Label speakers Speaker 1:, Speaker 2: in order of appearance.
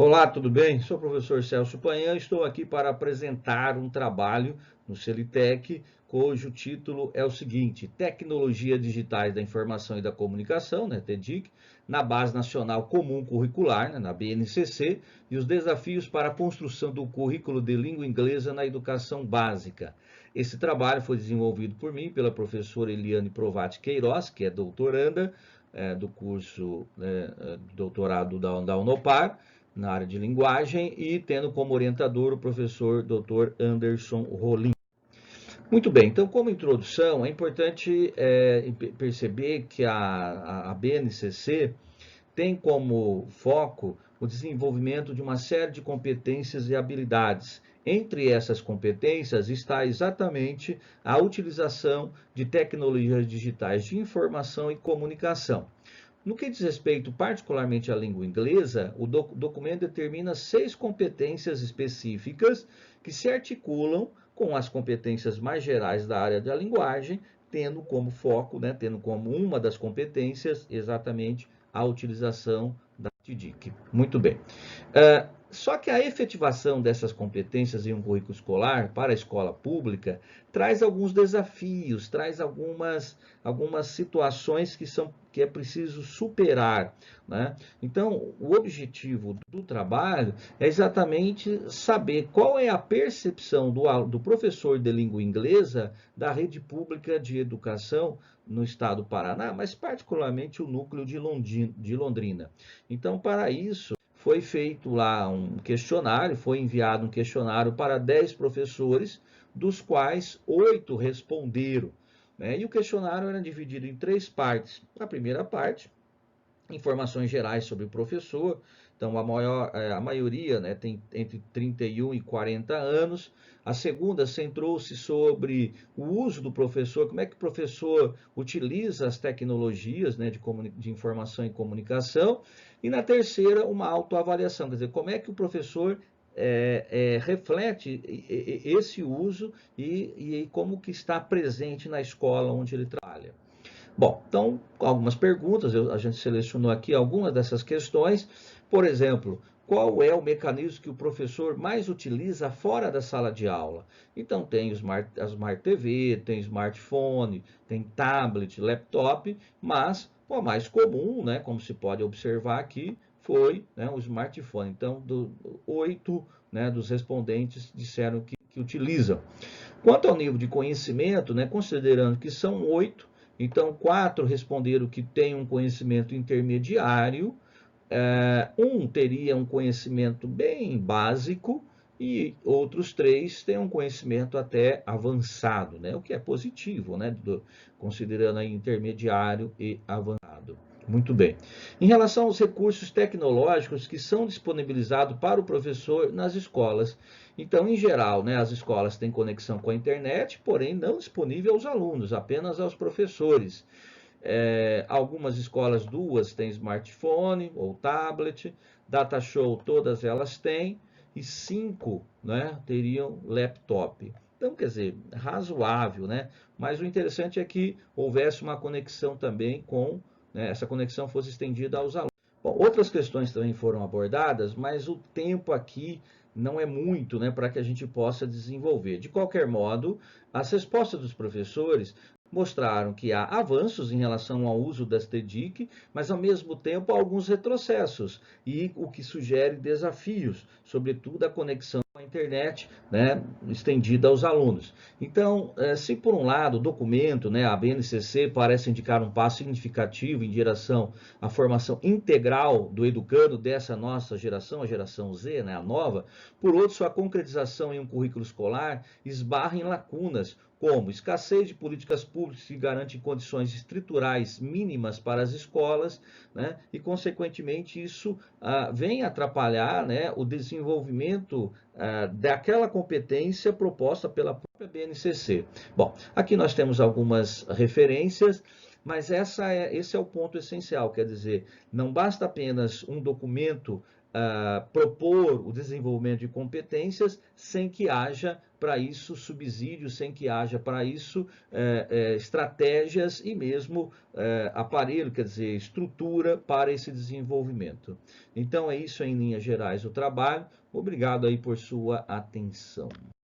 Speaker 1: Olá, tudo bem? Sou o professor Celso Panhan, estou aqui para apresentar um trabalho no Celitec, cujo título é o seguinte: Tecnologia Digitais da Informação e da Comunicação, né, TDIC, na Base Nacional Comum Curricular, né, na BNCC, e os desafios para a construção do currículo de língua inglesa na educação básica. Esse trabalho foi desenvolvido por mim, pela professora Eliane Provati Queiroz, que é doutoranda do curso doutorado da Unopar, na área de linguagem, e tendo como orientador o professor Dr. Anderson Rolim. Muito bem, então como introdução, é importante perceber que a BNCC tem como foco o desenvolvimento de uma série de competências e habilidades. Entre essas competências está exatamente a utilização de tecnologias digitais de informação e comunicação. No que diz respeito particularmente à língua inglesa, o documento determina 6 competências específicas que se articulam com as competências mais gerais da área da linguagem, tendo como foco, né, tendo como uma das competências exatamente a utilização da TDIC. Muito bem. Só que a efetivação dessas competências em um currículo escolar para a escola pública traz alguns desafios, traz algumas situações que é preciso superar, né? Então, o objetivo do trabalho é exatamente saber qual é a percepção do professor de língua inglesa da rede pública de educação no estado do Paraná, mas particularmente o núcleo de Londrina. Então, para isso, foi feito lá um questionário, foi enviado um questionário para 10 professores, dos quais 8 responderam, né? E o questionário era dividido em 3 partes. A primeira parte, informações gerais sobre o professor. Então, a maioria, né, tem entre 31 e 40 anos. A segunda centrou-se sobre o uso do professor, como é que o professor utiliza as tecnologias, né, de informação e comunicação. E na terceira, uma autoavaliação, quer dizer, como é que o professor reflete esse uso e como que está presente na escola onde ele trabalha. Bom, então, algumas perguntas, a gente selecionou aqui algumas dessas questões. Por exemplo, qual é o mecanismo que o professor mais utiliza fora da sala de aula? Então, tem a Smart TV, tem smartphone, tem tablet, laptop, mas o mais comum, né, como se pode observar aqui, foi, né, o smartphone. Então, 8, né, dos respondentes disseram que utilizam. Quanto ao nível de conhecimento, né, considerando que são 8, então 4 responderam que tem um conhecimento intermediário, um teria um conhecimento bem básico e outros 3 têm um conhecimento até avançado, né, o que é positivo, né, considerando aí intermediário e avançado. Muito bem. Em relação aos recursos tecnológicos que são disponibilizados para o professor nas escolas. Então, em geral, né, as escolas têm conexão com a internet, porém não disponível aos alunos, apenas aos professores. Algumas escolas, 2 têm smartphone ou tablet, data show todas elas têm, e 5, né, teriam laptop. Então, quer dizer, razoável, né? Mas o interessante é que houvesse uma conexão também né, essa conexão fosse estendida aos alunos. Bom, outras questões também foram abordadas, mas o tempo aqui não é muito, né, para que a gente possa desenvolver. De qualquer modo, as respostas dos professores mostraram que há avanços em relação ao uso das TDIC, mas ao mesmo tempo há alguns retrocessos, e o que sugere desafios, sobretudo a conexão com a internet, né, estendida aos alunos. Então, se por um lado o documento, né, a BNCC parece indicar um passo significativo em direção à formação integral do educando dessa nossa geração, a geração Z, né, a nova, por outro, sua concretização em um currículo escolar esbarra em lacunas, como escassez de políticas públicas que garantem condições estruturais mínimas para as escolas, né? E, consequentemente, isso vem atrapalhar, né, o desenvolvimento daquela competência proposta pela própria BNCC. Bom, aqui nós temos algumas referências, mas esse é o ponto essencial, quer dizer, não basta apenas um documento propor o desenvolvimento de competências sem que haja para isso subsídios, sem que haja para isso estratégias e mesmo aparelho, quer dizer, estrutura para esse desenvolvimento. Então é isso em linhas gerais o trabalho. Obrigado aí por sua atenção.